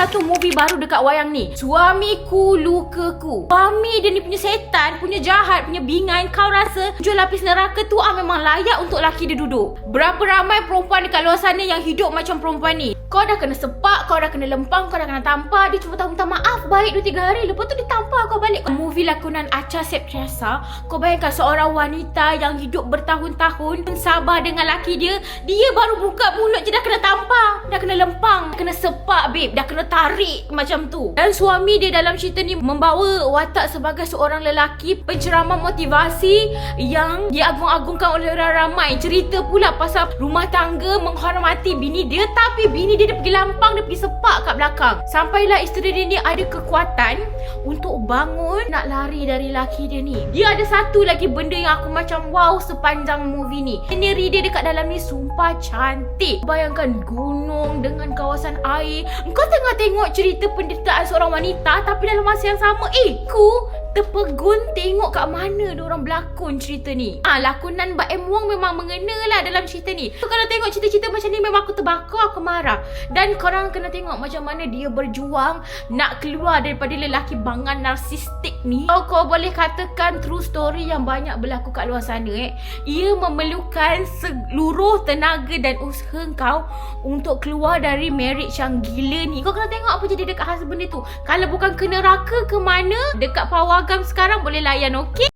satu movie baru dekat wayang ni. Suamiku Lukaku. Suami dia ni punya setan, punya jahat, punya bingai. Kau rasa jual lapis neraka tu memang layak untuk laki dia duduk. Berapa ramai perempuan dekat luar sana yang hidup macam perempuan ni. Kau dah kena sepak, kau dah kena lempang, kau dah kena tampar. Dia cuma tahu minta maaf baik 2-3 hari, lepas tu dia tampar kau balik. Movie lakonan Acha Septriasa. Kau bayangkan seorang wanita yang hidup bertahun-tahun sabar dengan laki dia. Dia baru buka mulut je dah kena tampar, dah kena lempang, dah kena sepak babe, dah kena tarik macam tu. Dan suami dia dalam cerita ni membawa watak sebagai seorang lelaki penceramah motivasi yang diagung-agungkan oleh orang ramai. Cerita pula pasal rumah tangga menghormati bini dia, tapi bini dia pergi lampang, dia pergi sepak kat belakang. Sampailah isteri dia ni ada kekuatan untuk bangun nak lari dari laki dia ni. Dia ada satu lagi benda yang aku macam wow sepanjang movie ni. Scenery dia dekat dalam ni sumpah cantik. Bayangkan gunung dengan kawasan air. Kau tengah tengok cerita penderitaan seorang wanita, tapi dalam masa yang sama ku terpegun tengok kat mana diorang berlakon cerita ni. Lakonan Mbak M. Wong memang mengena lah dalam cerita ni. So, kalau tengok cerita-cerita macam ni memang aku terbakar, aku marah. Dan korang kena tengok macam mana dia berjuang nak keluar daripada lelaki bangan narsistik ni. Kalau kau boleh katakan true story yang banyak berlaku kat luar sana ia memerlukan seluruh tenaga dan usaha kau untuk keluar dari marriage yang gila ni. Kau kena tengok apa jadi dekat husband dia tu. Kalau bukan ke neraka ke mana, dekat pawagam sekarang boleh layan, okey?